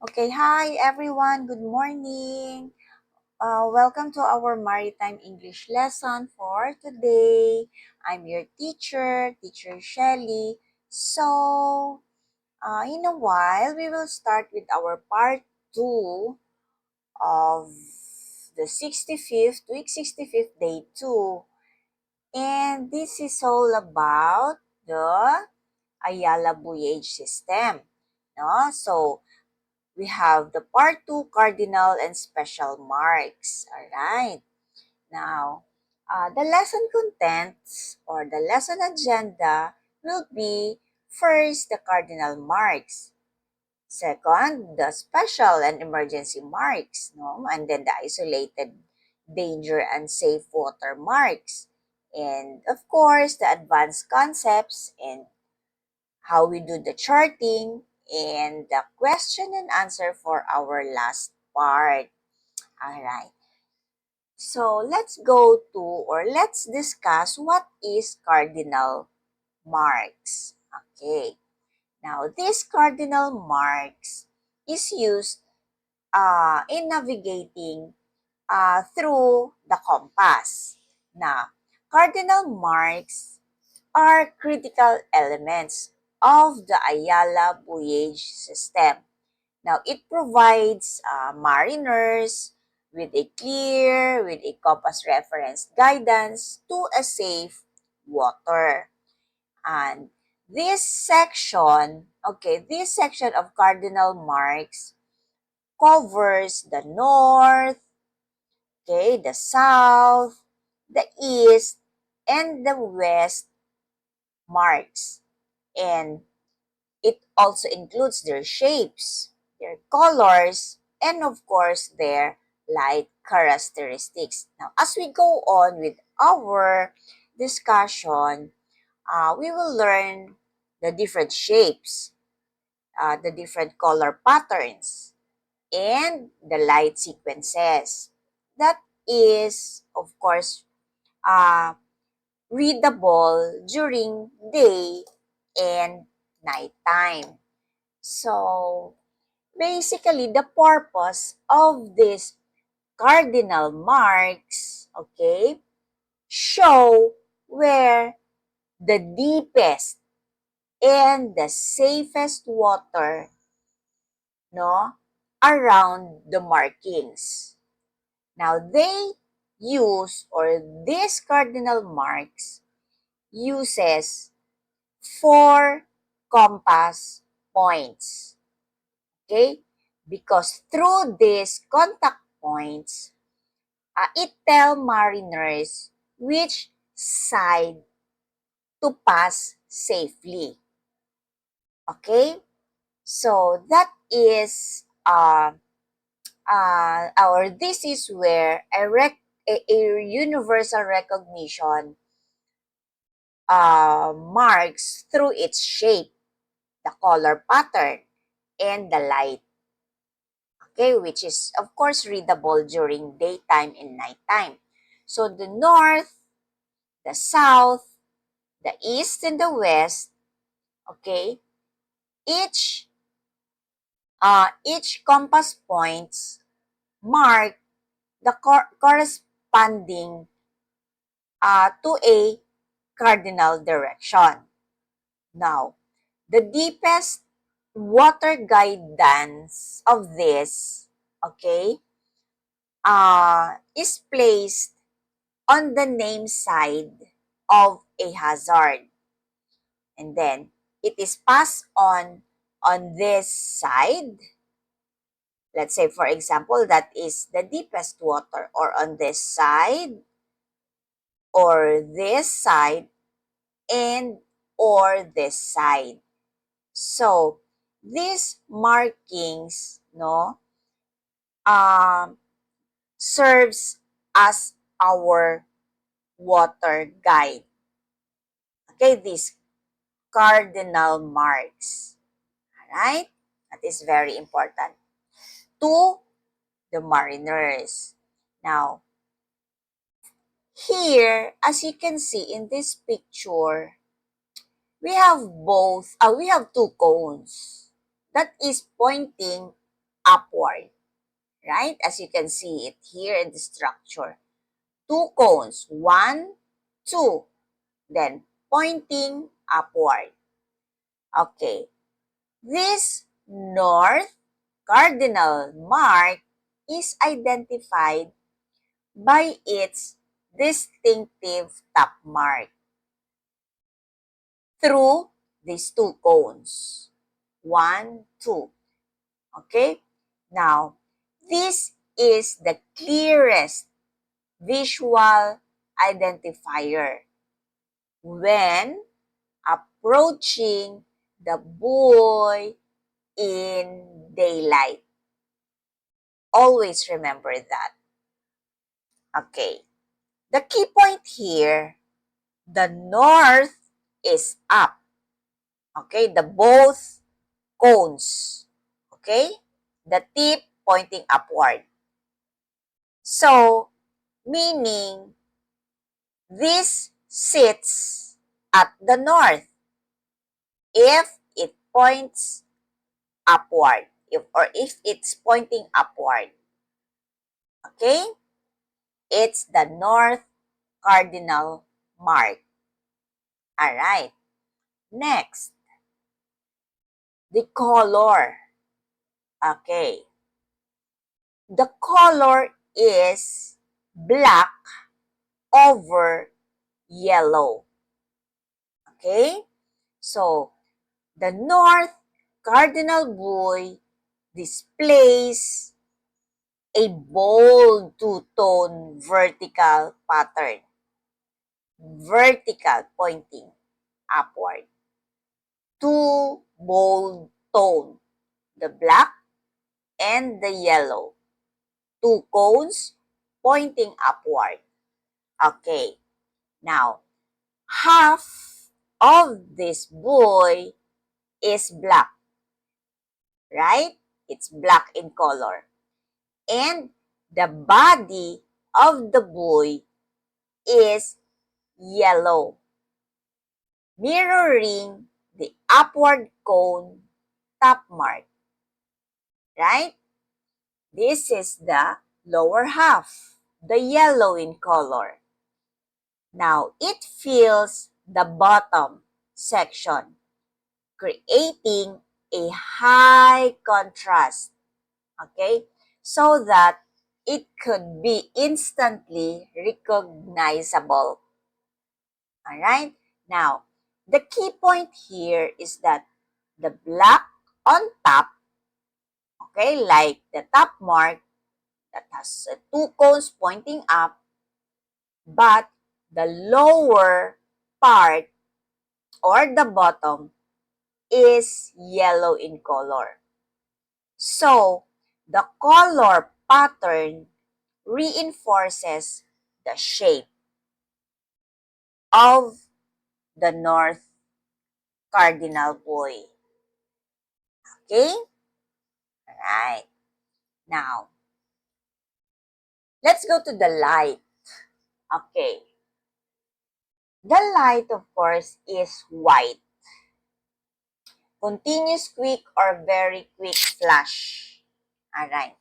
Okay, hi everyone. Good morning. Welcome to our Maritime English lesson for today. I'm your teacher, Teacher Shelly. In a while, we will start with our part 2 of the 65th, week 65th, day 2. And this is all about the Ayala Bullage system. No? So, we have the part 2 cardinal and special marks. All right. Now, the lesson contents or the lesson agenda will be first the cardinal marks, second the special and emergency marks, no, and then the isolated danger and safe water marks, and of course the advanced concepts and how we do the charting, and the question and answer for our last part. All right. So let's go to or let's discuss what is cardinal marks. Okay. Now, this cardinal marks is used in navigating through the compass. Now, cardinal marks are critical elements of the Ayala Bullage system. Now, it provides mariners with a compass reference guidance to a safe water. And this section of cardinal marks covers the north, okay, the south, the east, and the west marks. And it also includes their shapes, their colors, and of course, their light characteristics. Now, as we go on with our discussion, we will learn the different shapes, the different color patterns, and the light sequences. That is, of course, uh, readable during day and nighttime. So, basically, the purpose of these cardinal marks, okay, show where the deepest and the safest water, no, around the markings. Now, these cardinal marks uses 4 compass points. Okay? Because through these contact points, it tell mariners which side to pass safely. Okay? So that is or this is where a universal recognition marks through its shape, the color pattern, and the light. Okay, which is of course readable during daytime and nighttime. So the north, the south, the east, and the west, okay, each each compass points mark the corresponding to a cardinal direction. Now, the deepest water guidance of this, okay, is placed on the name side of a hazard. And then it is passed on this side. Let's say, for example, that is the deepest water, or on this side, or this side, and or this side. So, these markings, no, um, serves as our water guide. Okay, these cardinal marks. Alright? That is very important to the mariners. Now, here, as you can see in this picture, we have two cones that is pointing upward, right? As you can see it here in the structure. Two cones, 1, 2, then pointing upward. Okay, this north cardinal mark is identified by its distinctive top mark through these two cones. 1, 2. Okay? Now, this is the clearest visual identifier when approaching the buoy in daylight. Always remember that. Okay. The key point here, the north is up. Okay, the both cones. Okay? The tip pointing upward. So, meaning this sits at the north if it points upward, if it's pointing upward. Okay? It's the north cardinal mark. Alright. Next, the color. Okay. The color is black over yellow. Okay? So, the north cardinal buoy displays a bold two-tone vertical pattern. Vertical pointing upward. Two bold tone, the black and the yellow. Two cones pointing upward. Okay, now half of this buoy is black, right? It's black in color. And the body of the buoy is yellow, mirroring the upward cone top mark, right? This is the lower half, the yellow in color. Now, it fills the bottom section, creating a high contrast, okay? So that it could be instantly recognizable. All right? Now, the key point here is that the black on top, okay, like the top mark that has two cones pointing up, but the lower part or the bottom is yellow in color. So, the color pattern reinforces the shape of the north cardinal buoy. Okay? Alright. Now, let's go to the light. Okay. The light, of course, is white. Continuous quick or very quick flash. Alright.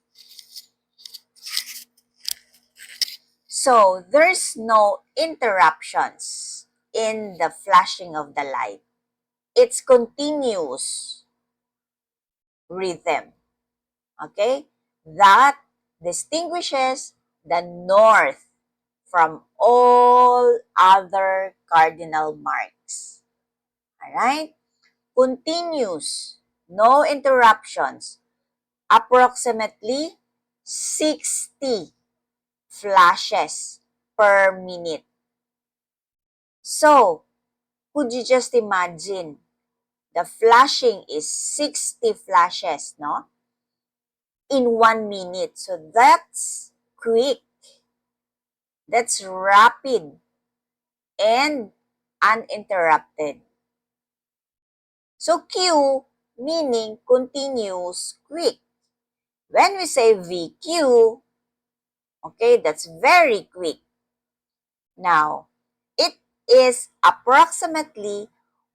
So, there's no interruptions in the flashing of the light. It's continuous rhythm. Okay? That distinguishes the north from all other cardinal marks. Alright? Continuous, no interruptions, approximately 60 flashes per minute. So, could you just imagine? The flashing is 60 flashes, no? In 1 minute. So, that's quick. That's rapid and uninterrupted. So, Q meaning continuous quick. When we say VQ, okay, that's very quick. Now, it is approximately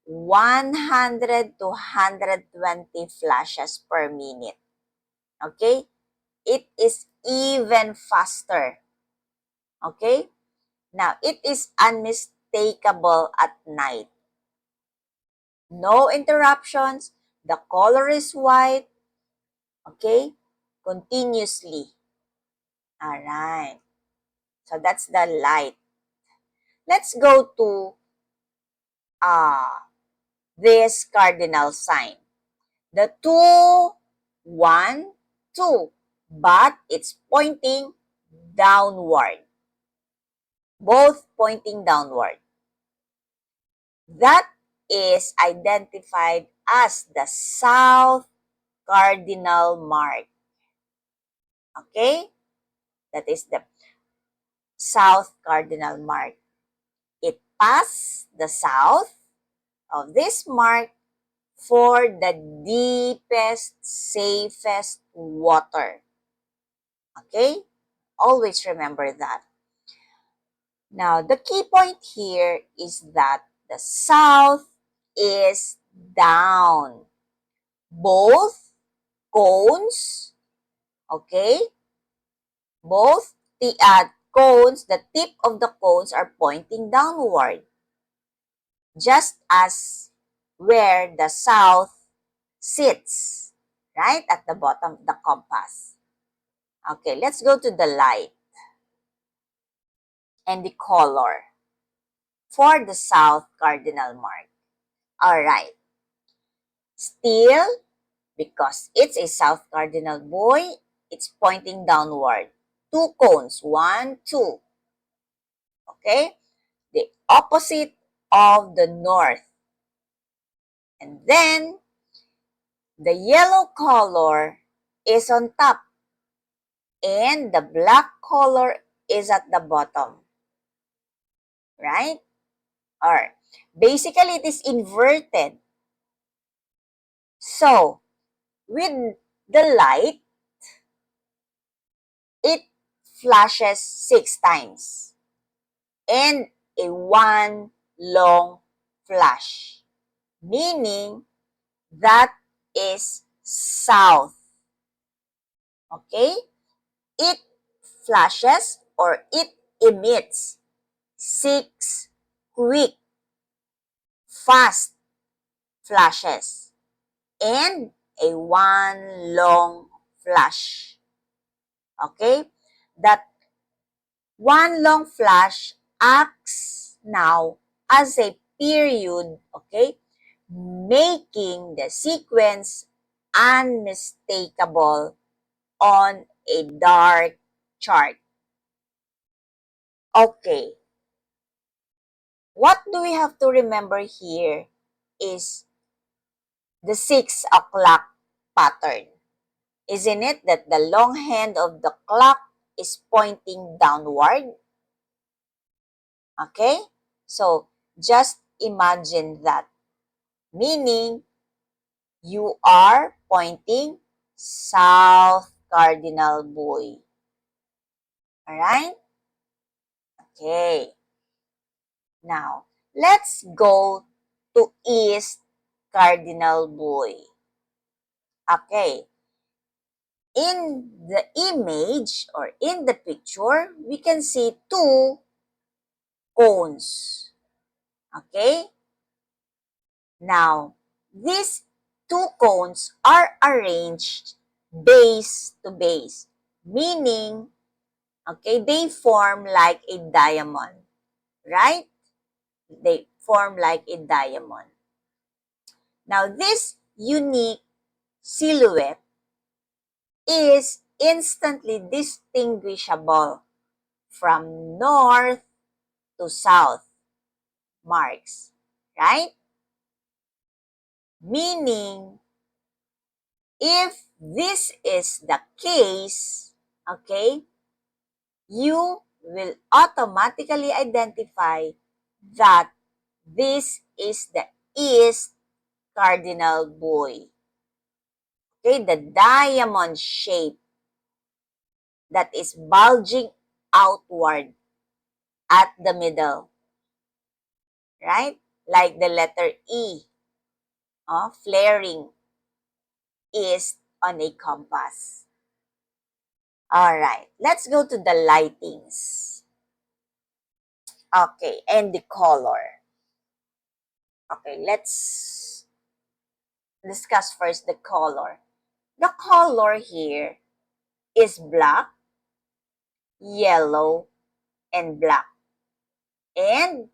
100 to 120 flashes per minute. Okay? It is even faster. Okay? Now, it is unmistakable at night. No interruptions. The color is white. Okay? Continuously. Alright. So, that's the light. Let's go to this cardinal sign. The 2, 1, 2. But it's pointing downward. Both pointing downward. That is identified as the south cardinal mark. Okay? That is the south cardinal mark. It passed the south of this mark for the deepest, safest water. Okay? Always remember that. Now, the key point here is that the south is down. Both cones, okay? Both the cones, the tip of the cones are pointing downward, just as where the south sits, right at the bottom of the compass. Okay, let's go to the light and the color for the south cardinal mark. All right, still, because it's a south cardinal buoy, it's pointing downward. Two cones, 1, 2. Okay? The opposite of the north. And then, the yellow color is on top and the black color is at the bottom. Right? Or, basically, it is inverted. So, with the light, it flashes 6 times. And a one long flash. Meaning, that is south. Okay? It flashes or it emits 6 quick, fast flashes and a one long flash. Okay? That one long flash acts now as a period, okay, making the sequence unmistakable on a dark chart. Okay, what do we have to remember here is the 6 o'clock pattern. Isn't it that the long hand of the clock is pointing downward? Okay? So, just imagine that. Meaning, you are pointing south cardinal buoy. Alright? Okay. Now, let's go to east cardinal buoy. Okay. In the image or in the picture, we can see 2 cones. Okay? Now, these 2 cones are arranged base to base, meaning, okay, they form like a diamond, right? They form like a diamond. Now, this unique silhouette is instantly distinguishable from north to south marks, right? Meaning, if this is the case, okay, you will automatically identify that this is the east cardinal buoy. Okay, the diamond shape that is bulging outward at the middle, right? Like the letter E, flaring east on a compass. Alright, let's go to the lightings. Okay, and the color. Okay, let's discuss first the color. The color here is black, yellow, and black. And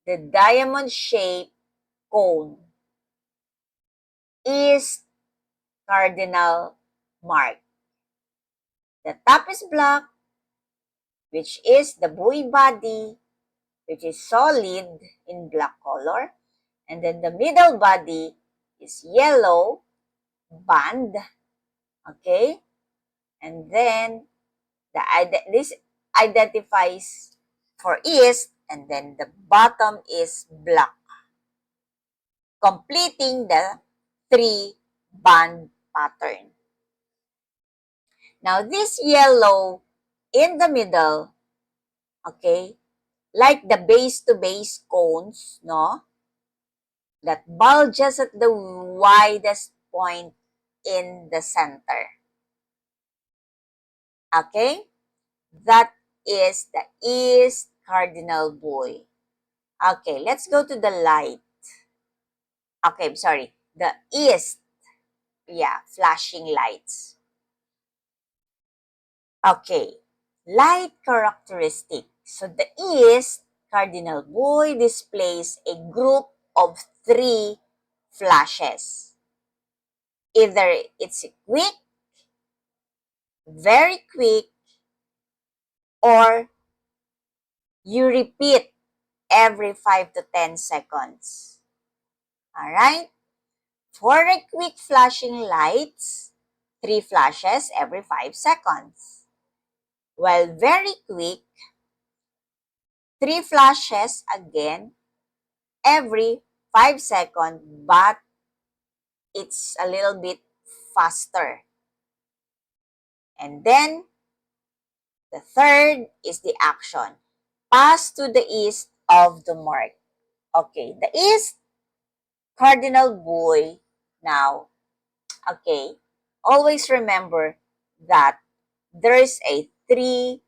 the diamond shaped cone is cardinal mark. The top is black, which is the buoy body, which is solid in black color. And then the middle body is yellow band, okay? And then this identifies for east, and then the bottom is black, completing the three band pattern. Now this yellow in the middle, okay, like the base to base cones, no, that bulges at the widest point in the center. Okay? That is the east cardinal buoy. Okay, let's go to the light. Okay, I'm sorry. The east, yeah, flashing lights. Okay, light characteristic. So the east cardinal buoy displays a group of three flashes. Either it's quick, very quick, or you repeat every 5 to 10 seconds. Alright? For a quick flashing lights, 3 flashes every 5 seconds. While very quick, 3 flashes again every 5 seconds, but it's a little bit faster. And then, the third is the action. Pass to the east of the mark. Okay, the east cardinal buoy now. Okay, always remember that there is a 3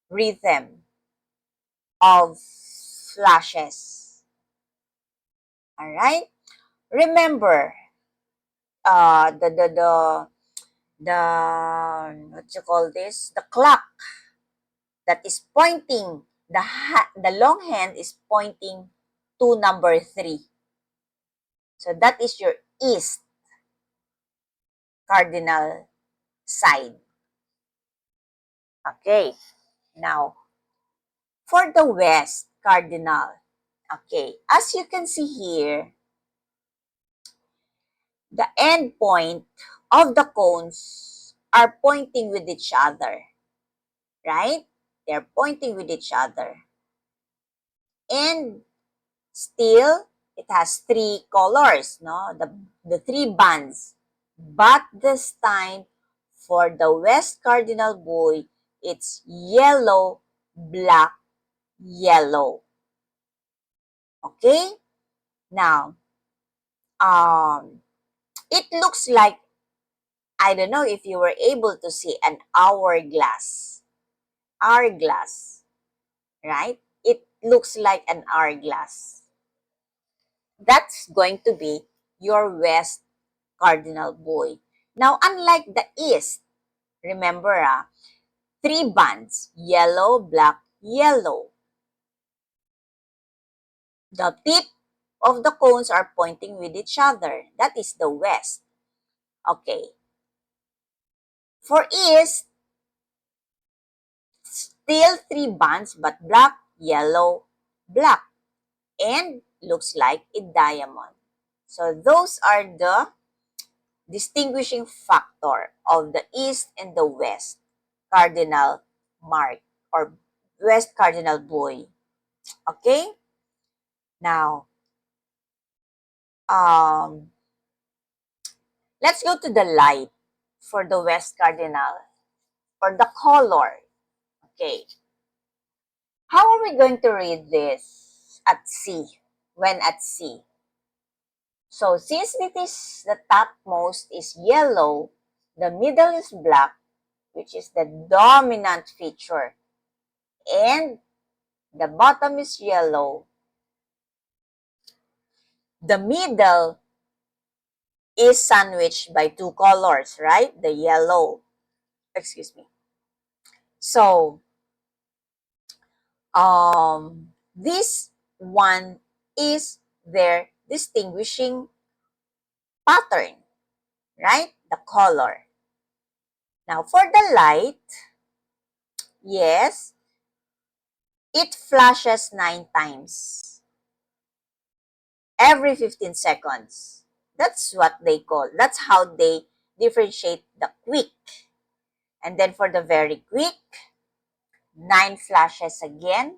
rhythm of flashes. Alright? Remember, the what you call this? The clock that is pointing, the long hand is pointing to number 3. So that is your east cardinal side. Okay. Now, for the west cardinal, okay, as you can see here, the end point of the cones are pointing with each other, right? They're pointing with each other. And still, it has 3 colors, no? The 3 bands. But this time, for the west cardinal buoy, it's yellow, black, yellow. Okay? Now, it looks like, I don't know if you were able to see an hourglass. Hourglass, right? It looks like an hourglass. That's going to be your west cardinal buoy. Now, unlike the east, remember, 3 bands, yellow, black, yellow. The tip of the cones are pointing with each other. That is the west. Okay. For east, still 3 bands but black, yellow, black. And looks like a diamond. So those are the distinguishing factor of the east and the west cardinal mark or west cardinal buoy. Okay? Now, let's go to the light for the west cardinal or the color. Okay. How are we going to read this at sea, when at sea? So, since it is the topmost is yellow, the middle is black, which is the dominant feature, and the bottom is yellow. The middle is sandwiched by two colors, right? The yellow, excuse me. So, this one is their distinguishing pattern, right? The color. Now, for the light, yes, it flashes 9 times every 15 seconds. That's what they call, that's how they differentiate the quick. And then for the very quick, 9 flashes again,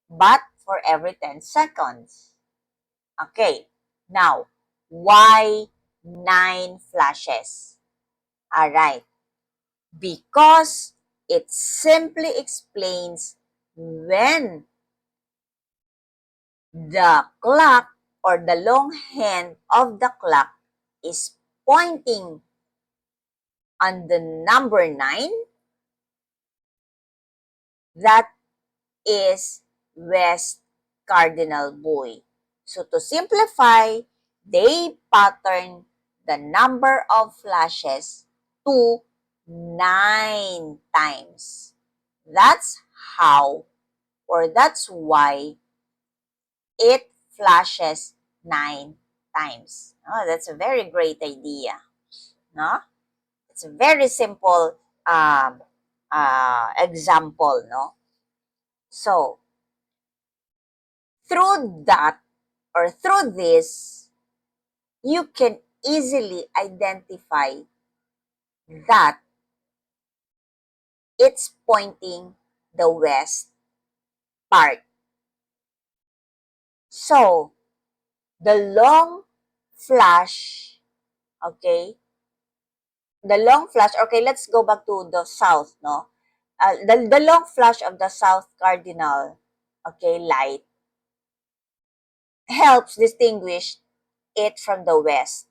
but for every 10 seconds. Okay, now, why 9 flashes? Alright, because it simply explains when the clock or the long hand of the clock is pointing on the number 9, that is west cardinal buoy. So to simplify, they pattern the number of flashes to 9 times. That's how, or that's why it flashes 9 times. Oh, that's a very great idea. No? It's a very simple example, no? So, through that or through this, you can easily identify that it's pointing the west part. So, the long flash, okay, the long flash, okay, let's go back to the south, no? The long flash of the south cardinal, okay, light helps distinguish it from the west,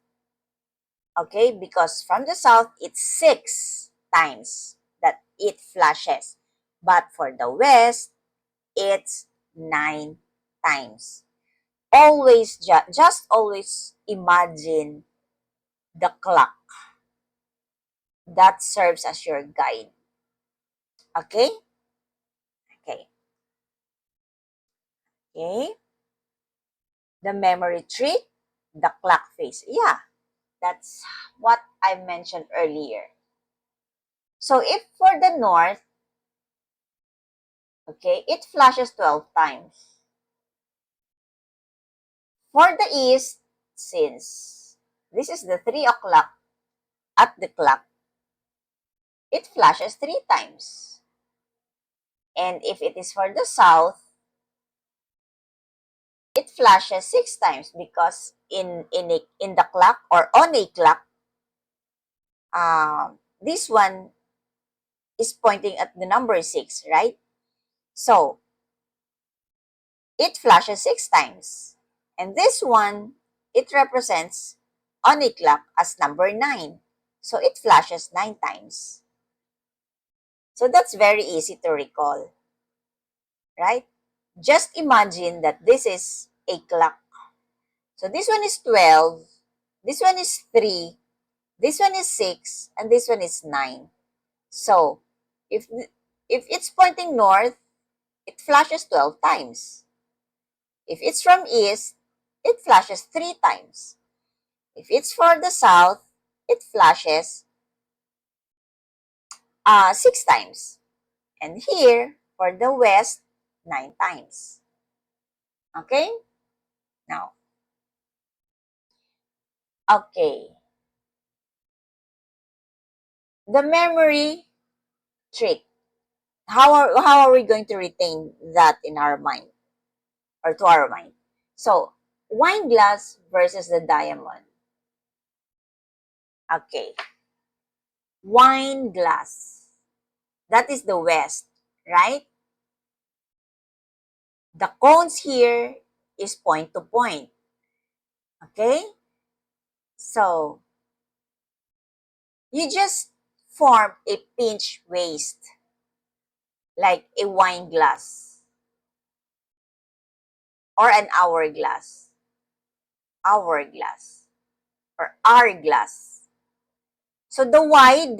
okay, because from the south it's 6 times that it flashes, but for the west it's 9 times. Always just always imagine the clock that serves as your guide. Okay, okay, okay. The memory trick, the clock face. Yeah, that's what I mentioned earlier. So if for the north, okay, it flashes 12 times. For the east, since this is the 3 o'clock at the clock, it flashes 3 times. And if it is for the south, it flashes 6 times because in the clock or on a clock, this one is pointing at the number 6, right? So, it flashes 6 times. And this one, it represents on a clock as number 9. So, it flashes 9 times. So, that's very easy to recall, right? Just imagine that this is a clock. So, this one is 12, this one is 3, this one is 6, and this one is 9. So, if, if it's pointing north, it flashes 12 times. If it's from east, it flashes 3 times. If it's for the south, it flashes 6 times. And here, for the west, 9 times. Okay? Now, okay. The memory trick. How are we going to retain that in our mind or to our mind? So, wine glass versus the diamond. Okay. Wine glass. That is the west, right? The cones here is point to point. Okay? So, you just form a pinch waist, like a wine glass or an hourglass or hourglass. So the wide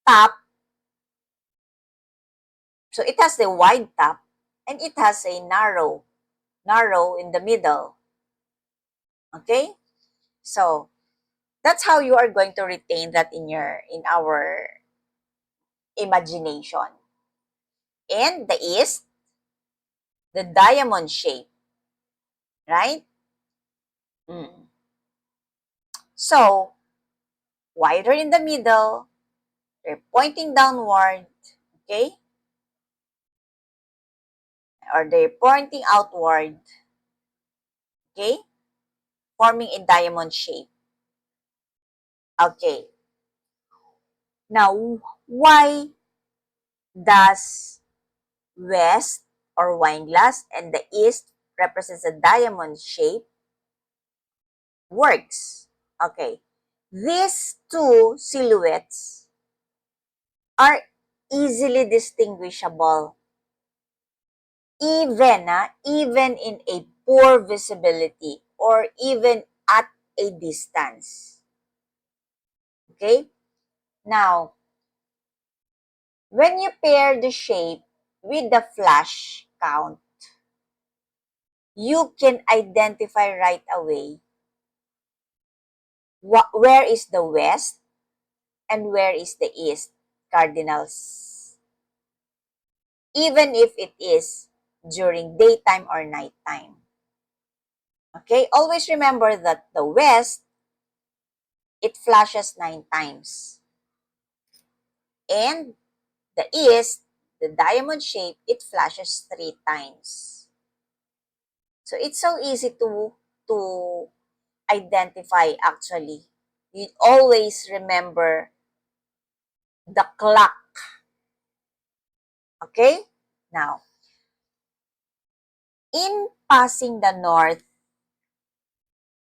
top, so it has the wide top and it has a narrow in the middle. Okay? So that's how you are going to retain that in our imagination. And the east, the diamond shape, right? Mm. So wider in the middle, they're pointing downward, okay? Or they're pointing outward, okay? Forming a diamond shape. Okay. Now, why does west or wine glass and the east represents a diamond shape works? Okay. These two silhouettes are easily distinguishable even in a poor visibility or even at a distance. Okay? Now, when you pair the shape with the flash count, you can identify right away where is the west and where is the east cardinals, even if it is during daytime or nighttime. Okay, always remember that the west, it flashes 9 times. And the east, the diamond shape, it flashes 3 times. So it's so easy to identify actually. You always remember the clock. Okay? Now, in passing the north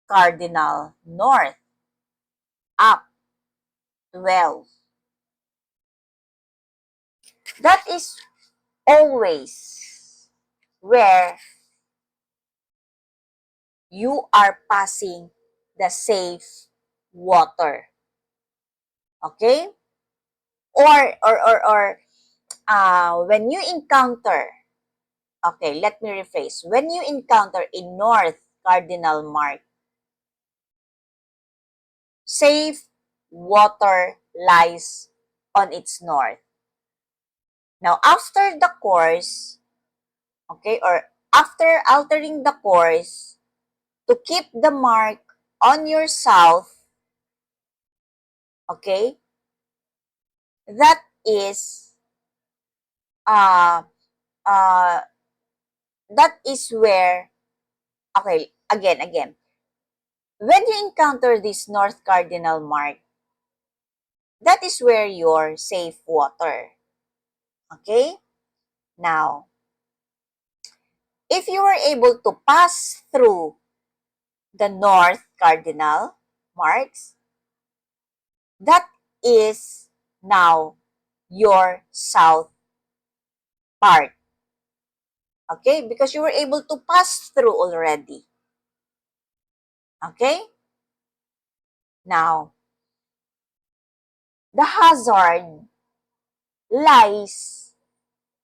cardinal north up 12, that is always where you are passing the safe water. Okay? Or when you encounter, okay, let me rephrase. When you encounter a north cardinal mark, safe water lies on its north. Now, after the course, okay, or after altering the course to keep the mark on your south, okay, that is uh uh that is where, okay, again, when you encounter this north cardinal mark, that is where your safe water. Okay? Now, if you were able to pass through the north cardinal marks, that is now your south part. Okay? Because you were able to pass through already. Okay? Now, the hazard lies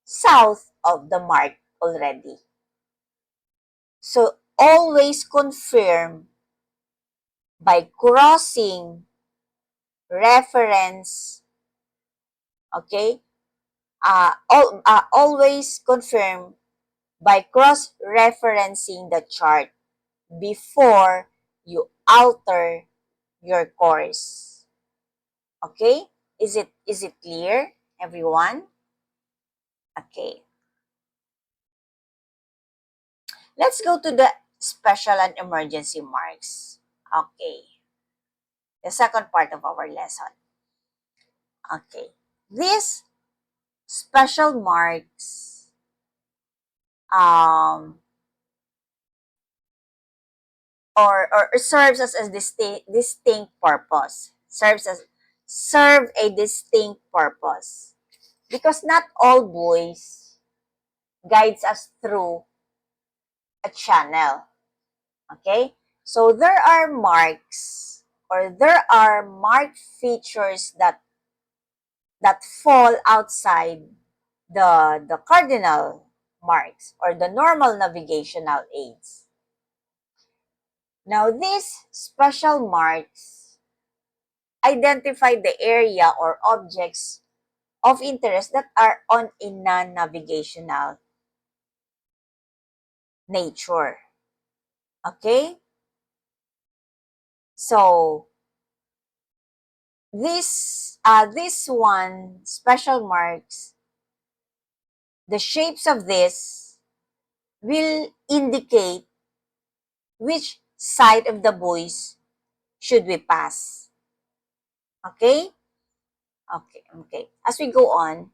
south of the mark already. So, always confirm by crossing reference, okay? Always confirm by cross-referencing the chart before you alter your course. Okay? Is it clear, everyone? Okay. Let's go to the special and emergency marks. Okay. The second part of our lesson. Okay. These special marks um or serves as a distinct purpose. Serves as serve a distinct purpose. Because not all buoys guides us through a channel. Okay? So there are marks or there are marked features that fall outside the cardinal marks or the normal navigational aids. Now these special marks identify the area or objects of interest that are on a non-navigational nature. Okay? So this one special marks, the shapes of this will indicate which side of the buoys should we pass. Okay? Okay. As we go on,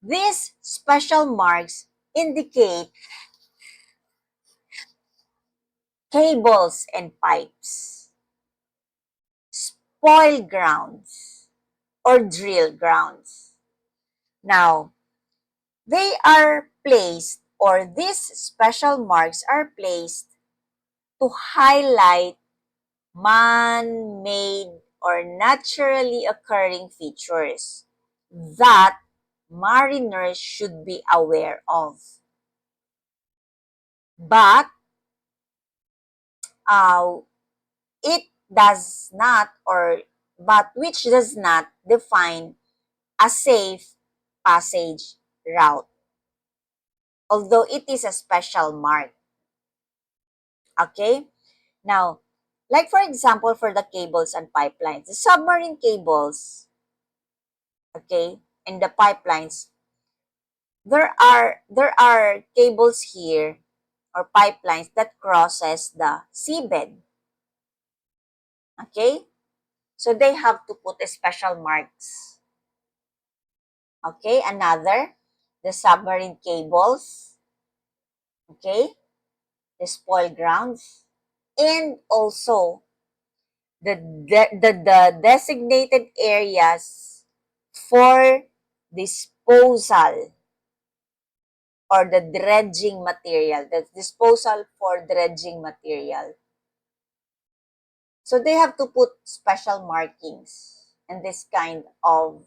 these special marks indicate cables and pipes, spoil grounds, or drill grounds. Now, they are placed, or these special marks are placed to highlight man-made or naturally occurring features that mariners should be aware of. But uh, it does not, or but which does not define a safe passage route, although it is a special mark. Okay? Now, like for example, for the cables and pipelines, the submarine cables, okay, and the pipelines, there are cables here or pipelines that crosses the seabed. Okay? So they have to put a special marks. Okay, another, the submarine cables, okay, the spoil grounds, and also the designated areas for disposal or the dredging material, the disposal for dredging material. So they have to put special markings in this kind of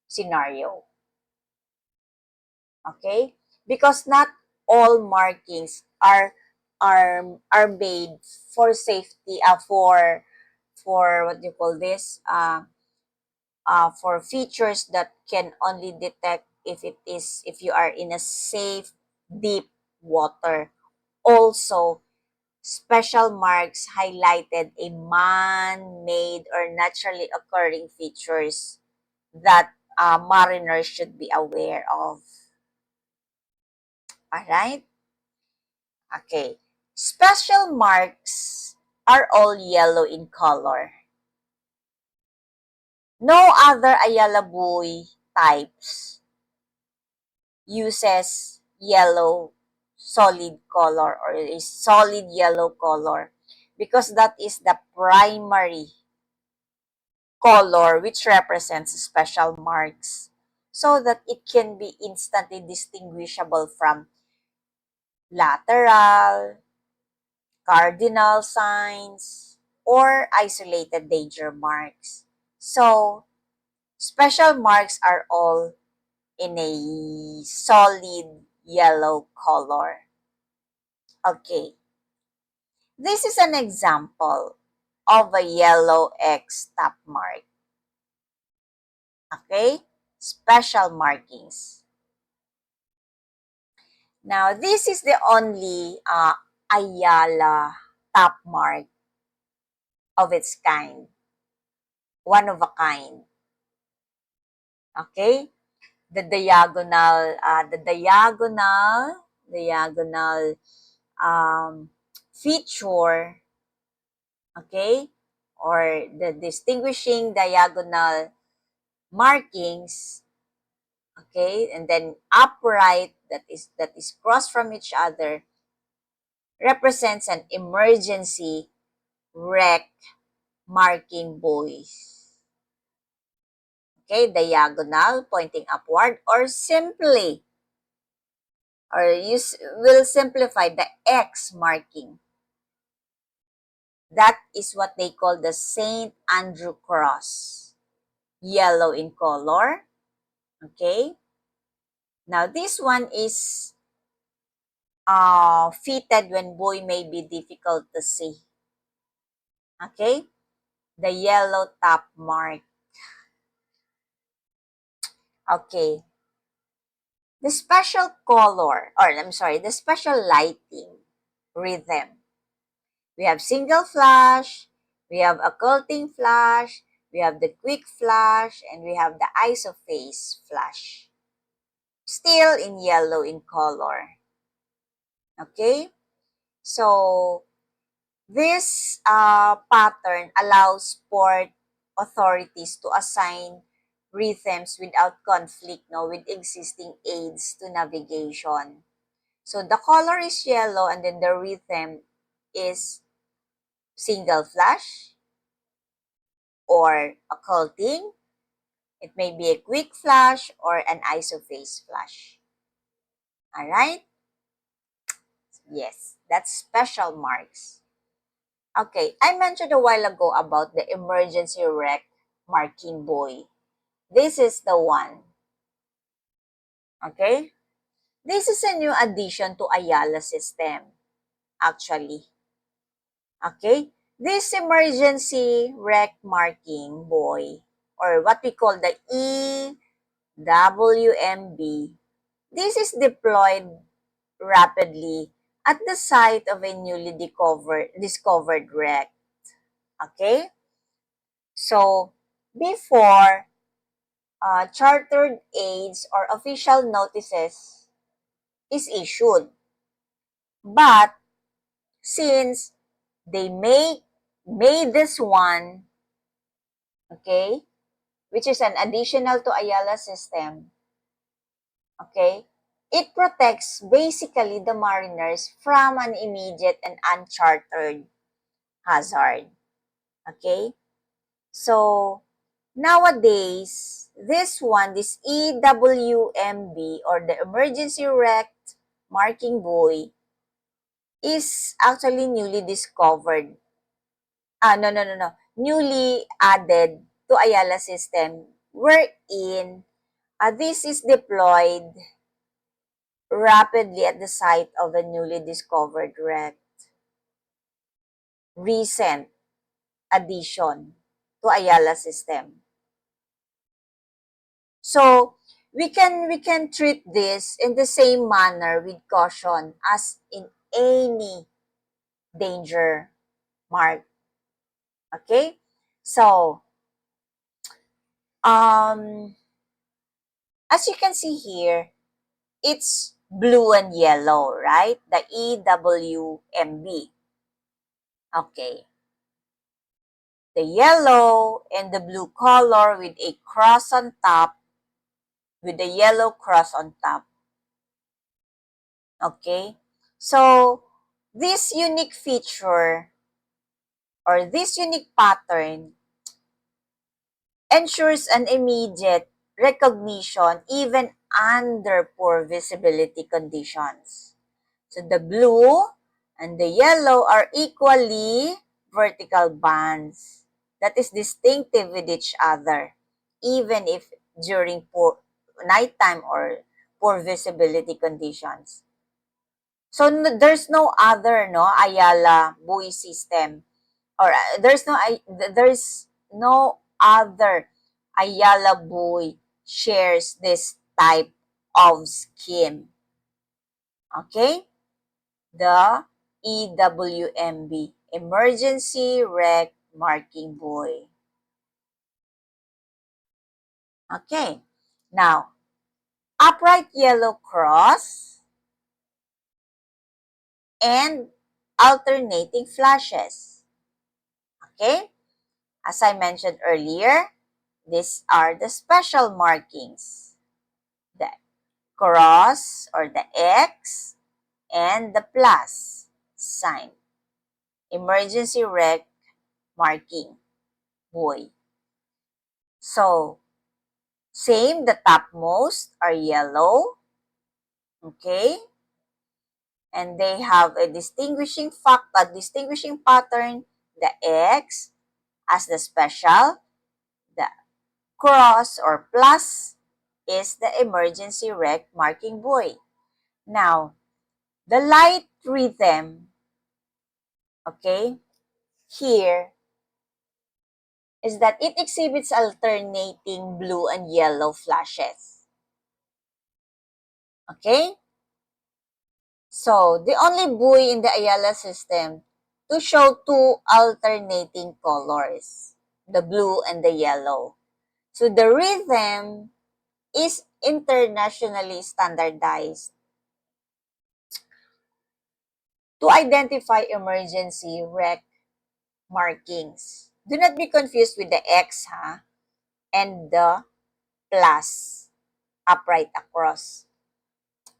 scenario. Okay? Because not all markings are made for safety, for what do you call this, for features that can only detect if you are in a safe deep water. Also, special marks highlighted a man-made or naturally occurring features that mariners should be aware of. Alright? Okay. Special marks are all yellow in color. No other Ayala buoy types uses yellow solid color or a solid yellow color because that is the primary color which represents special marks so that it can be instantly distinguishable from lateral, cardinal signs, or isolated danger marks. So, special marks are all in a solid yellow color. Okay, this is an example of a yellow X top mark. Okay, special markings. Now, this is the only Ayala top mark of its kind, one of a kind. Okay, the diagonal feature, okay, or the distinguishing diagonal markings, okay, and then upright that is crossed from each other represents an emergency wreck marking buoys. Okay, diagonal, pointing upward, or simply, or you will simplify the X marking. That is what they call the St. Andrew Cross. Yellow in color. Okay. Now, this one is fitted when buoy may be difficult to see. Okay. The yellow top mark. Okay. The special color, or I'm sorry, the special lighting rhythm. We have single flash, we have occulting flash, we have the quick flash, and we have the isophase flash. Still in yellow in color. Okay? So, this pattern allows port authorities to assign rhythms without conflict with existing aids to navigation. So, the color is yellow and then the rhythm is single flash or occulting. It may be a quick flash or an isophase flash. Alright? Yes, that's special marks. Okay, I mentioned a while ago about the emergency wreck marking buoy. This is the one. Okay? This is a new addition to Ayala system, actually. Okay? This emergency wreck marking buoy, or what we call the EWMB, this is deployed rapidly at the site of a newly discovered wreck. Okay? So, before chartered aids or official notices is issued. But since they made this one, okay, which is an additional to Ayala system, okay, it protects basically the mariners from an immediate and unchartered hazard. Okay? So, nowadays, this EWMB or the Emergency Wrecked Marking Buoy is actually newly discovered. No. Newly added to Ayala system wherein this is deployed rapidly at the site of a newly discovered wreck. Recent addition to Ayala system. So, we can treat this in the same manner with caution as in any danger mark. Okay? So, as you can see here, it's blue and yellow, right? The EWMB. Okay. The yellow and the blue color with a cross on top, with the yellow cross on top. Okay? So, this unique feature or this unique pattern ensures an immediate recognition even under poor visibility conditions. So the blue and the yellow are equally vertical bands that is distinctive with each other, even if during poor nighttime or poor visibility conditions. So there's no other Ayala buoy system or there's no other Ayala buoy shares this type of scheme. Okay? The EWMB, Emergency Wreck Marking Buoy. Okay. Now, upright yellow cross and alternating flashes. Okay? As I mentioned earlier, these are the special markings. The cross or the X and the plus sign. Emergency wreck marking buoy. So, Same, the topmost are yellow. Okay? And they have a distinguishing pattern, the X as the special, the cross or plus is the emergency wreck marking buoy. Now, the light rhythm, okay, here is that it exhibits alternating blue and yellow flashes. Okay? So, the only buoy in the Ayala system to show two alternating colors, the blue and the yellow. So, the rhythm is internationally standardized to identify emergency wreck markings. Do not be confused with the X, and the plus upright across.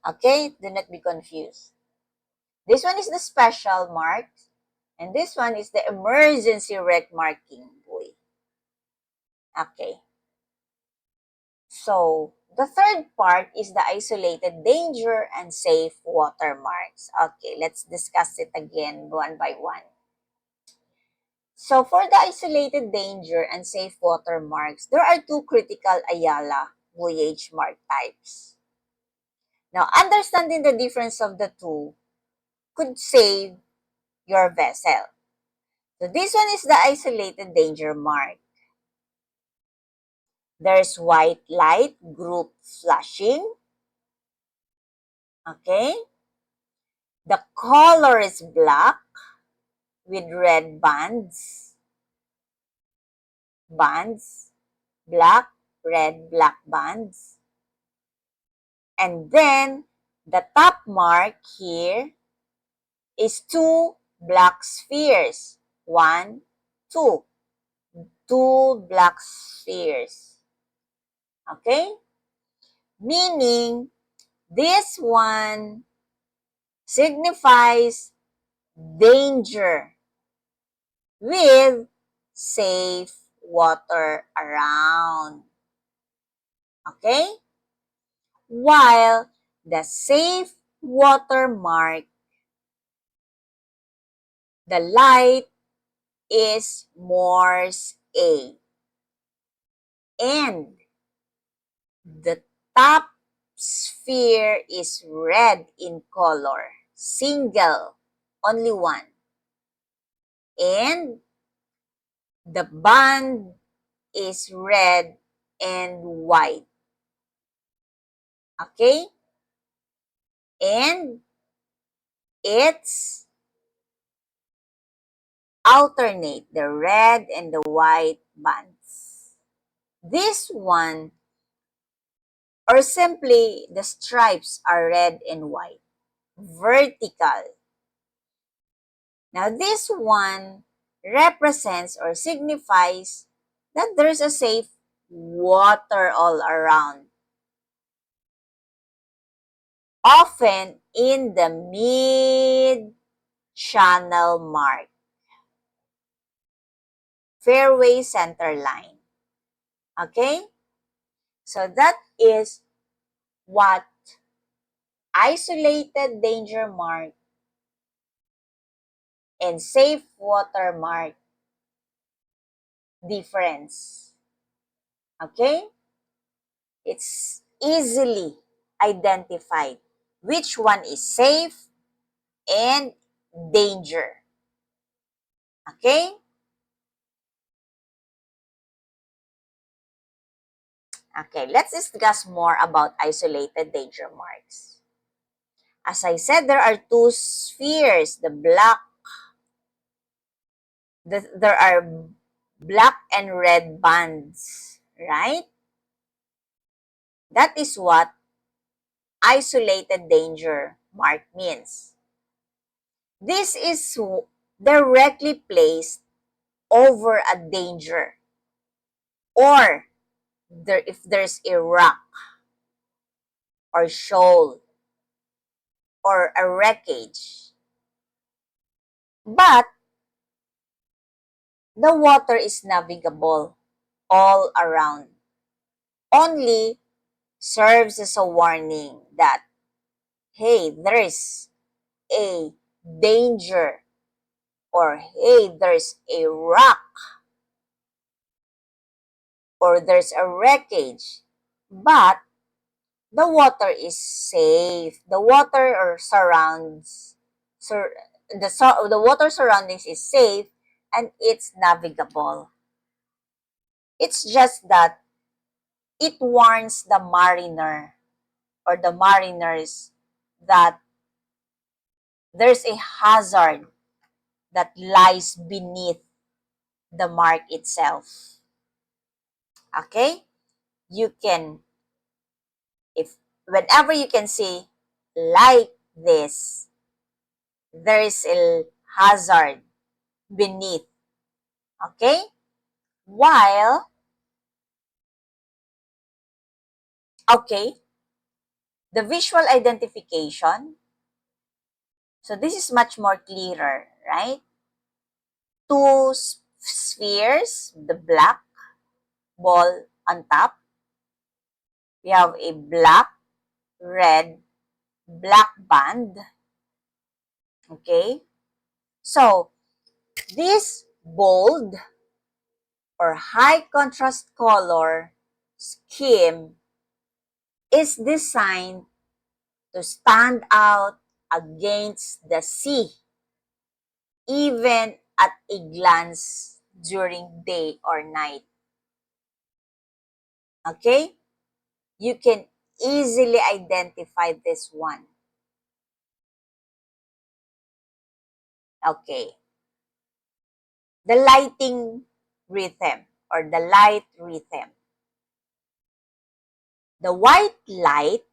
Okay? Do not be confused. This one is the special mark, and this one is the emergency wreck marking buoy. Okay. So, the third part is the isolated danger and safe watermarks. Okay, let's discuss it again one by one. So, for the isolated danger and safe watermarks, there are two critical Ayala voyage mark types. Now, understanding the difference of the two could save your vessel. So, this one is the isolated danger mark. There's white light group flashing. Okay? The color is black with red bands, black, red, black bands. And then the top mark here is two black spheres. One, two. Two black spheres. Okay? Meaning, this one signifies danger with safe water around. Okay? While the safe water mark, the light is Morse A. And the top sphere is red in color. Single, only one. And the band is red and white. Okay? And it's alternate the red and the white bands. This one, or simply the stripes are red and white, vertical. Now this one represents or signifies that there's a safe water all around, often in the mid-channel mark, fairway center line. Okay? So that is what isolated danger mark and safe water mark difference. Okay? It's easily identified which one is safe and danger. Okay? Okay, let's discuss more about isolated danger marks. As I said, there are two spheres, there are black and red bands, right? That is what isolated danger mark means. This is directly placed over a danger, or if there's a rock or shoal or a wreckage. But the water is navigable all around, only serves as a warning that, hey, there's a danger, or hey, there's a rock, or there's a wreckage. But the water is safe. The water or surrounds, sur, the water surroundings is safe and it's navigable. It's just that it warns the mariner or the mariners that there's a hazard that lies beneath the mark itself. Okay? You can, if whenever you can see like this, there is a hazard beneath. Okay? While, okay, the visual identification, so this is much more clearer, right? Two spheres, the black ball on top. We have a black, red, black band. Okay? So, this bold or high contrast color scheme is designed to stand out against the sea, even at a glance during day or night. Okay? You can easily identify this one. Okay. The lighting rhythm or the light rhythm. The white light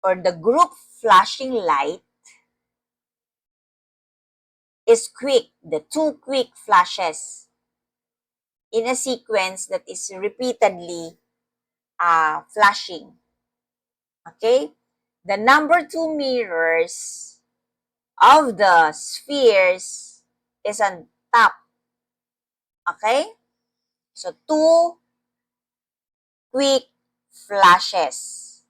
or the group flashing light is quick, the two quick flashes in a sequence that is repeatedly flashing. Okay? The number two mirrors of the spheres is on top. Okay? So, two quick flashes.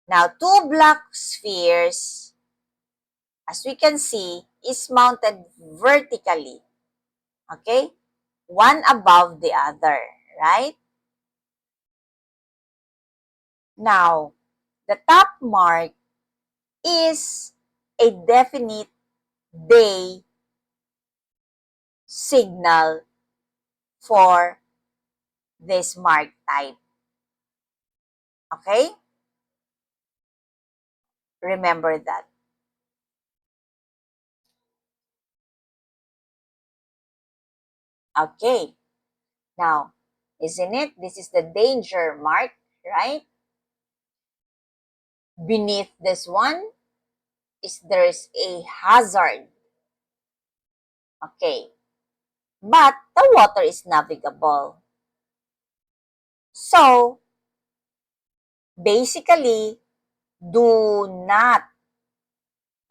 Now, two black spheres, as we can see, is mounted vertically. Okay? One above the other, right? Now, the top mark is a definite day signal for this mark type. Okay? Remember that. Okay. Now, isn't it? This is the danger mark, right? Beneath this one is there's a hazard. Okay. But the water is navigable. So, basically, do not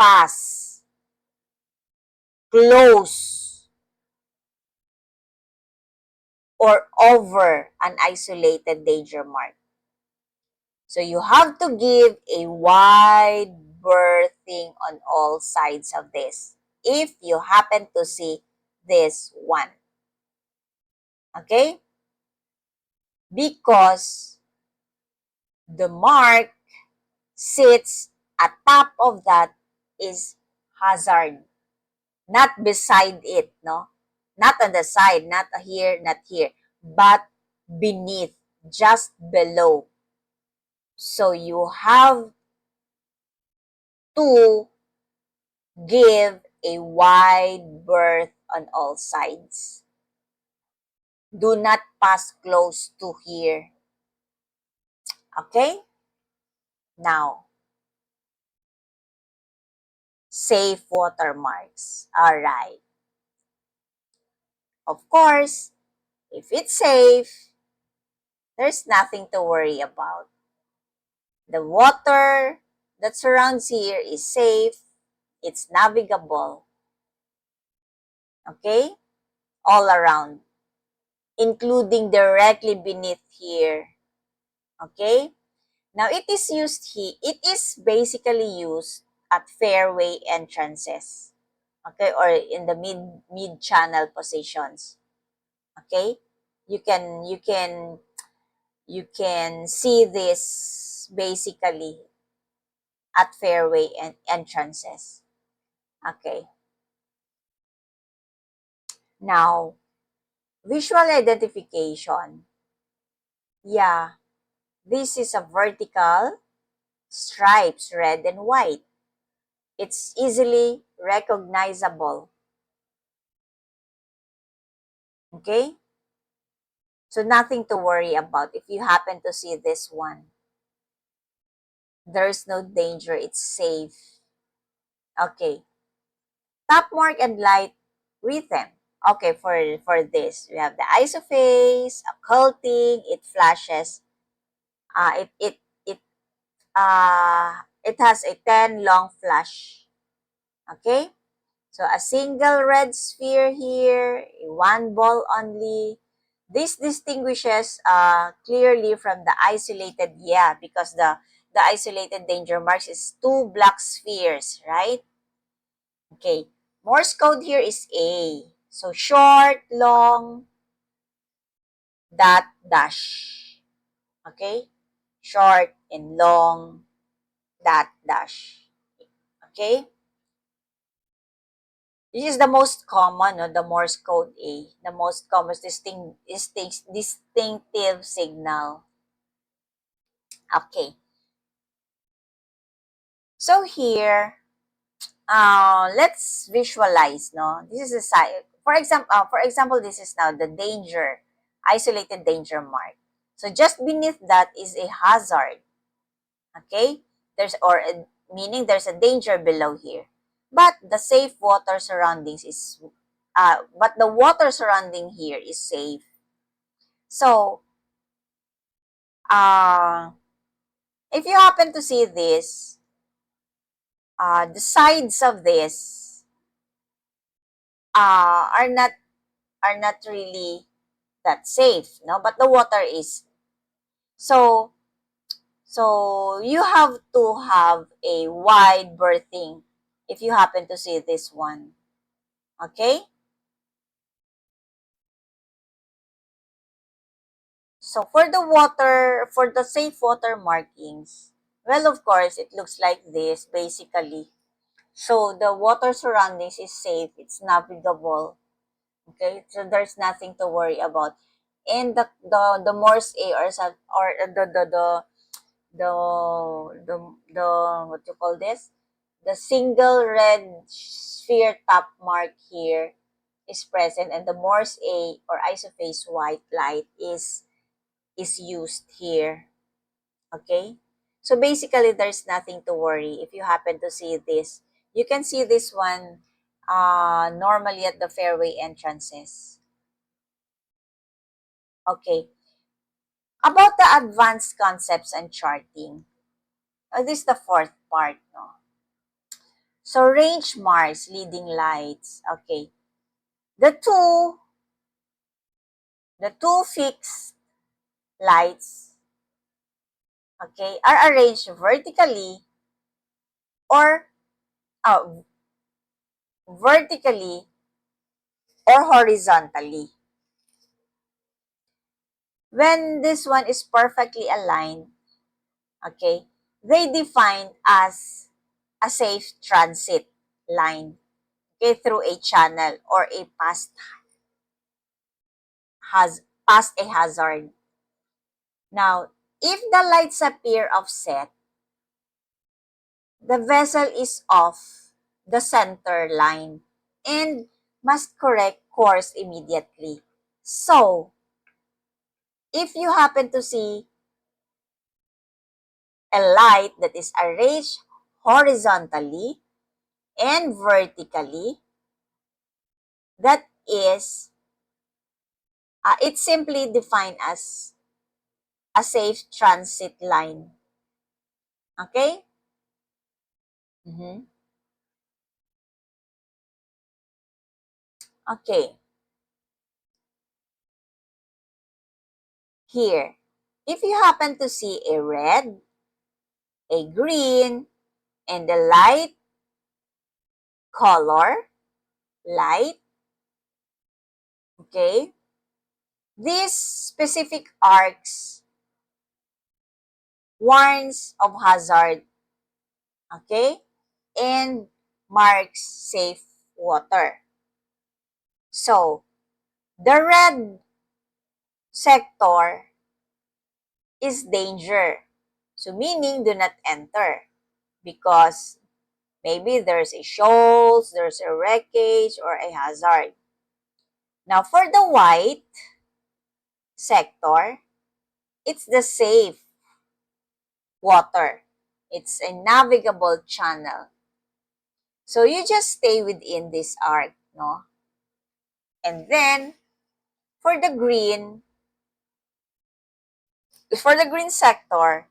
pass close or over an isolated danger mark. So you have to give a wide berthing on all sides of this if you happen to see this one. Okay? Because the mark sits at top of that is hazard, not beside it, no? Not on the side, not here, not here, but beneath, just below. So you have to give a wide berth on all sides. Do not pass close to here. Okay? Now, safe watermarks. Alright. Of course, if it's safe, there's nothing to worry about. The water that surrounds here is safe. It's navigable. Okay? All around. including directly beneath here. Okay? Now, it is basically used at fairway entrances. Okay? Or in the mid-channel positions. Okay? You can see this basically at fairway and entrances. Okay. Now, visual identification. Yeah, this is a vertical stripes, red and white. It's easily recognizable. Okay? So nothing to worry about if you happen to see this one. There's no danger. It's safe. Okay. Top mark and light rhythm. Okay, for this, we have the isophase, occulting, it flashes. It has a 10 long flash. Okay? So a single red sphere here, one ball only. This distinguishes clearly from the isolated, yeah, because the isolated danger marks is two black spheres, right? Okay. Morse code here is A. So short, long, dot, dash. Okay? Short and long, dot, dash. Okay? This is the most common, no? The Morse code A. The most common distinctive signal. Okay. So here, let's visualize, no? This is a side. For example, this is now the danger, isolated danger mark. So just beneath that is a hazard. Okay? Meaning there's a danger below here. But the safe water surroundings is but the water surrounding here is safe. So, uh, if you happen to see this, the sides of this uh, are not are not really that safe, no? But the water is. So, so you have to have a wide berthing if you happen to see this one. Okay? So for the safe water markings, well, of course, it looks like this basically. So the water surroundings is safe, it's navigable. Okay, so there's nothing to worry about. And the Morse A or the what you call this? The single red sphere top mark here is present, and the Morse A or isophase white light is used here. Okay? So basically, there's nothing to worry if you happen to see this. You can see this one normally at the fairway entrances. Okay. About the advanced concepts and charting. This is the fourth part. No? So range marks, leading lights. Okay. The two, the two fixed lights, okay, are arranged vertically or uh, vertically or horizontally. When this one is perfectly aligned, okay, they define as a safe transit line, okay, through a channel or a past a hazard. Now, if the lights appear offset, the vessel is off the center line and must correct course immediately. So, if you happen to see a light that is arranged horizontally and vertically, that is, it's simply defined as a safe transit line. Okay? Mm-hmm. Okay. here, if you happen to see a red, a green, and a light color, light, okay, these specific arcs warns of hazard, okay, and marks safe water. So, the red sector is danger. So, meaning do not enter because maybe there's a shoals, there's a wreckage, or a hazard. Now, for the white sector, it's the safe water. It's a navigable channel. So, you just stay within this arc, no? And then, for the green, for the green sector,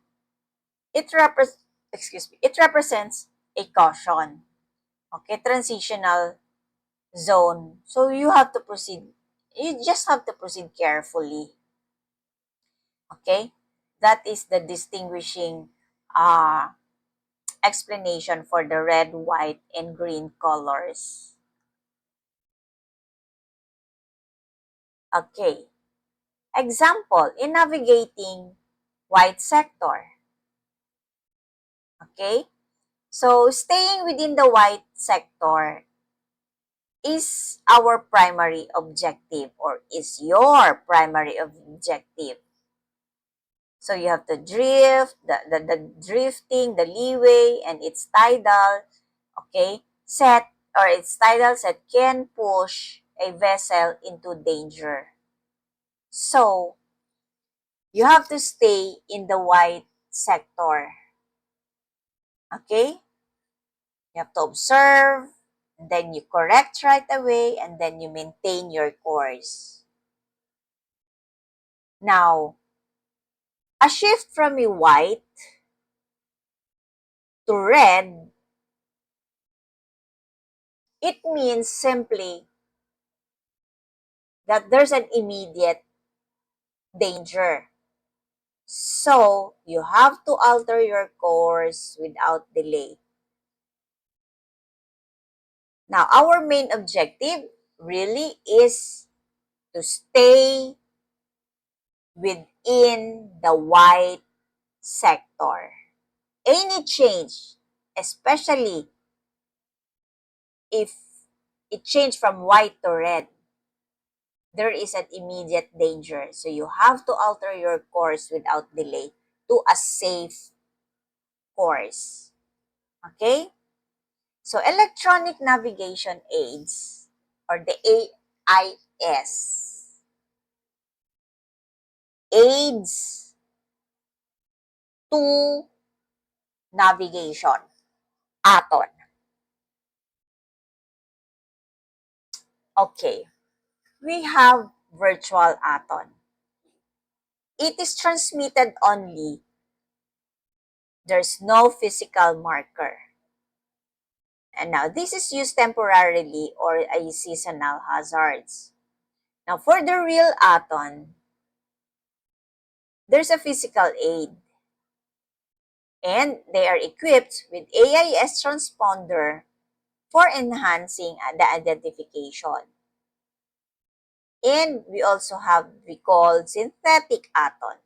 it represents a caution. Okay, transitional zone. So you have to proceed. You just have to proceed carefully. Okay, that is the distinguishing uh, explanation for the red, white, and green colors. Okay, example in navigating white sector. Okay, so staying within the white sector is our primary objective or is your primary objective. So you have the drift, the drifting, the leeway, and its tidal, okay, set or its tidal set can push a vessel into danger. So you have to stay in the white sector, okay? You have to observe, and then you correct right away, and then you maintain your course. Now, a shift from a white to red, it means simply that there's an immediate danger. So, you have to alter your course without delay. Now, our main objective really is to stay within the white sector. Any change, especially if it changed from white to red, there is an immediate danger. So you have to alter your course without delay to a safe course. Okay? So electronic navigation aids or the AIS aids to navigation. Aton. Okay. We have virtual aton. It is transmitted only. There's no physical marker. And now this is used temporarily or a seasonal hazards. Now for the real aton, there's a physical aid. And they are equipped with AIS transponder for enhancing the identification. And we also have we call synthetic aton.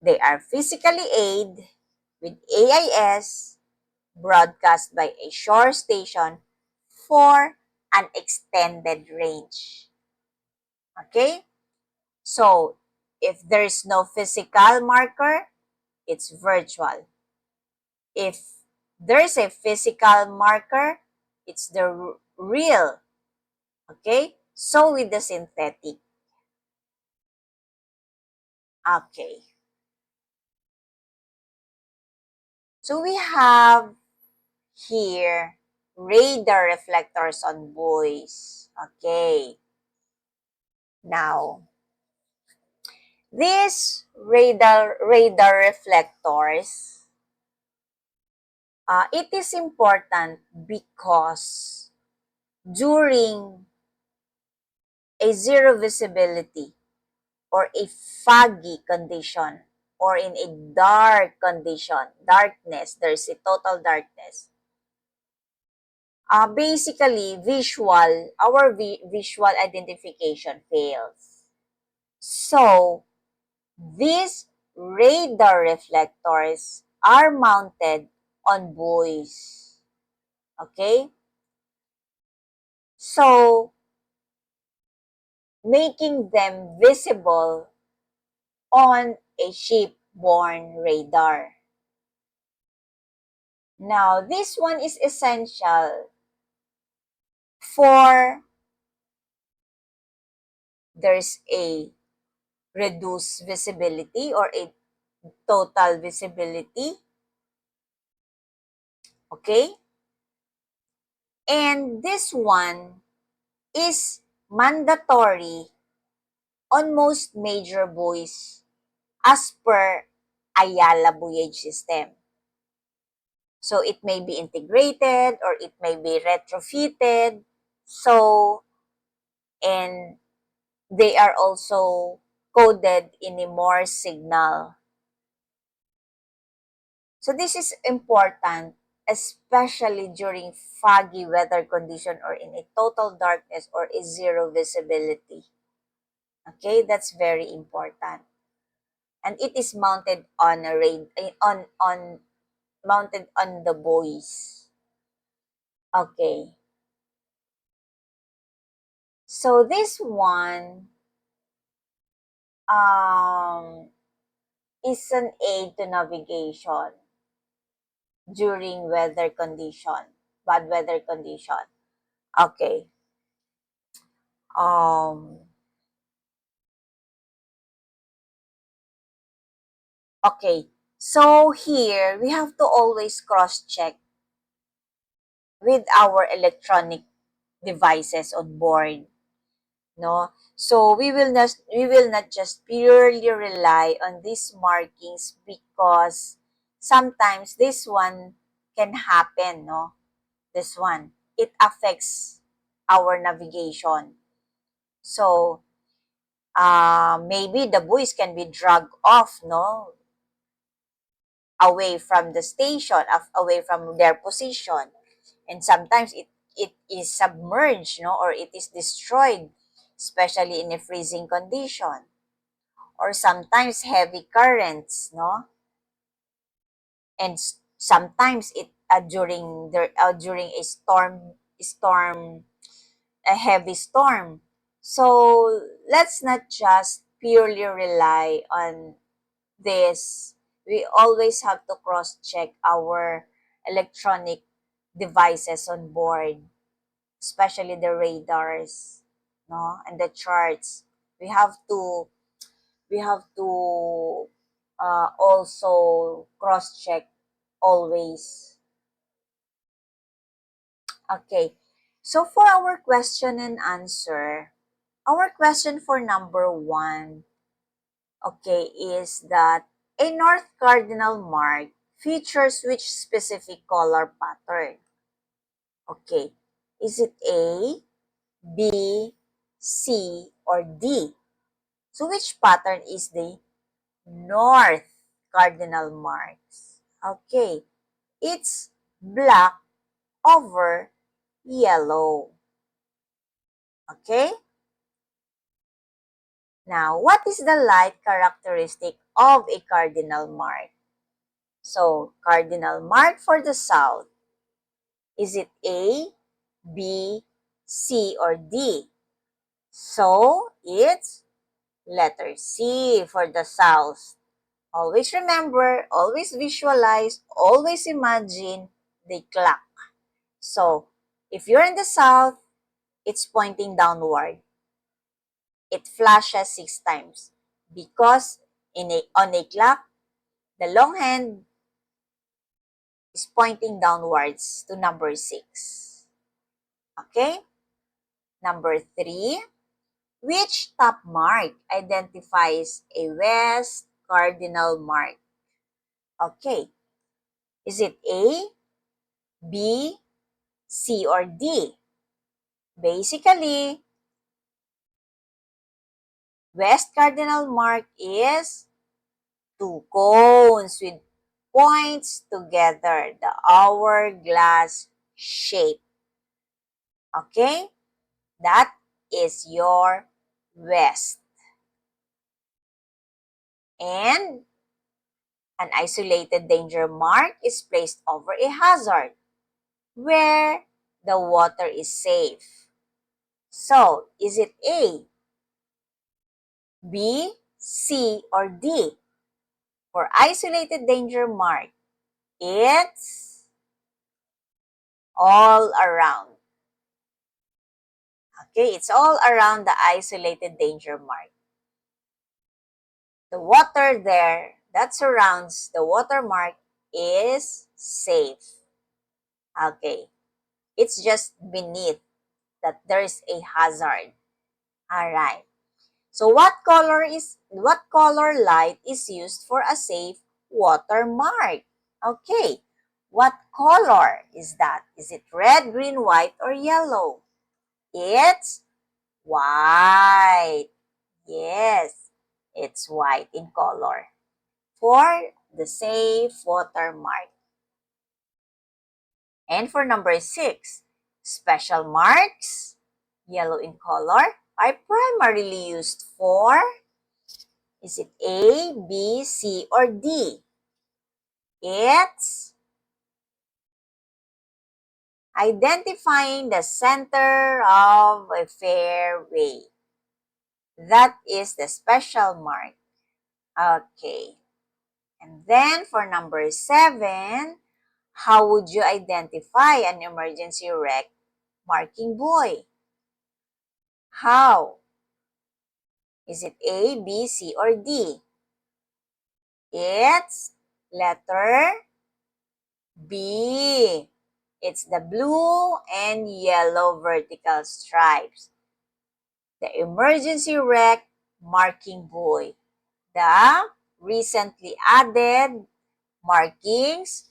They are physically aid with AIS broadcast by a shore station for an extended range. Okay? So, if there is no physical marker, it's virtual. If there is a physical marker, it's the real. Okay? So, with the synthetic. Okay. So, we have here radar reflectors on buoys. Okay. Now, these radar reflectors, it is important because during a zero visibility or a foggy condition or in a dark condition, darkness, there's a total darkness. Basically, our visual identification fails. So, these radar reflectors are mounted on buoys. Okay? So, making them visible on a shipborne radar. Now, this one is essential for there's a reduced visibility or a total visibility. Okay? And this one is mandatory on most major buoys as per Ayala buoyage system. So it may be integrated or it may be retrofitted. So, and they are also coded in a Morse signal. So this is important, especially during foggy weather condition or in a total darkness or a zero visibility. Okay, that's very important. And it is mounted on a on mounted on the buoys. Okay. So this one um is an aid to navigation during bad weather condition. Okay. Um, okay. So here we have to always cross-check with our electronic devices on board, no? So we will not just purely rely on these markings because sometimes this one can happen, no? This one, it affects our navigation. So, maybe the buoys can be dragged off, no, away from the station, away from their position, and sometimes it is submerged, no, or it is destroyed, especially in a freezing condition, or sometimes heavy currents, no, and sometimes it during a heavy storm. So let's not just purely rely on this. We always have to cross check our electronic devices on board, especially the radars, no, and the charts. We have to also cross check always. Okay. So for our question and answer, our question for number 1, okay, is that a north cardinal mark features which specific color pattern? Okay. Is it A, B, C, or D? So which pattern is the north cardinal marks? Okay. It's black over yellow. Okay? Now, what is the light characteristic of a cardinal mark? So, cardinal mark for the south. Is it A, B, C, or D? So, it's letter C for the south. Always remember, always visualize, always imagine the clock. So, if you're in the south, it's pointing downward. It flashes 6 times because on a clock, the long hand is pointing downwards to number 6. Okay? Number 3, which top mark identifies a west cardinal mark? Okay. Is it A, B, C, or D? Basically, West cardinal mark is two cones with points together, the hourglass shape. Okay? That is your west. And an isolated danger mark is placed over a hazard where the water is safe. So, is it A, B, C, or D? For isolated danger mark, it's all around. Okay, it's all around the isolated danger mark. The water there that surrounds the watermark is safe. Okay, it's just beneath that there's a hazard. All right. So what color light is used for a safe watermark? Okay. What color is that? Is it red, green, white, or yellow? It's white. Yes, it's white in color for the safe watermark. And for number 6, special marks, yellow in color, are primarily used for, is it A, B, C, or D? It's identifying the center of a fairway. That is the special mark. Okay. And then for number 7, how would you identify an emergency wreck marking buoy? How? Is it A, B, C, or D? It's letter B. It's the blue and yellow vertical stripes. The emergency wreck marking buoy. The recently added markings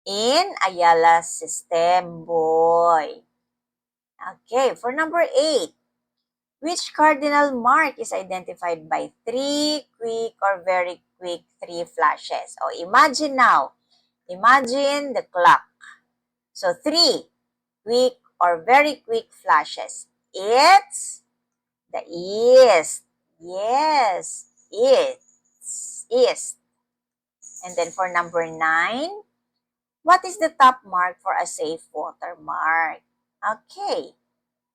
in Ayala system buoy. Okay, for number 8. Which cardinal mark is identified by 3 quick or very quick 3 flashes? Oh, imagine now. Imagine the clock. So 3 quick or very quick flashes. It's the east. Yes, east. And then for number 9, what is the top mark for a safe water mark? Okay,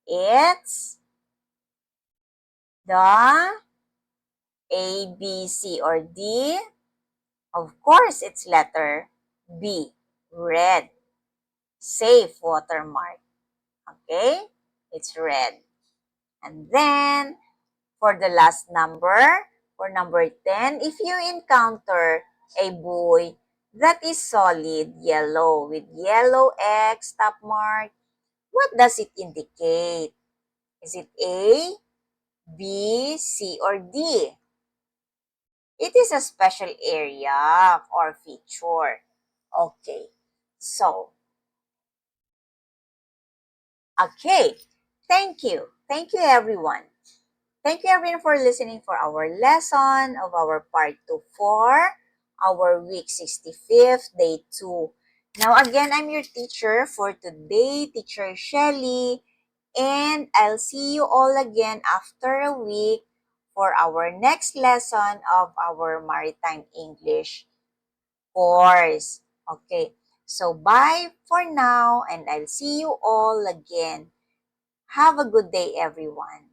it's the A, B, C, or D? Of course, it's letter B, red. Safe watermark. Okay? It's red. And then, for the last number, for number 10, if you encounter a buoy that is solid yellow with yellow X top mark, what does it indicate? Is it A, B, C, or D? It is a special area or feature. Okay. So, okay. Thank you. Thank you, everyone. Thank you, everyone, for listening for our lesson of our part 2 for our week 65th, day 2. Now, again, I'm your teacher for today, Teacher Shelly, and I'll see you all again after a week for our next lesson of our Maritime English course. Okay, so bye for now, and I'll see you all again. Have a good day, everyone.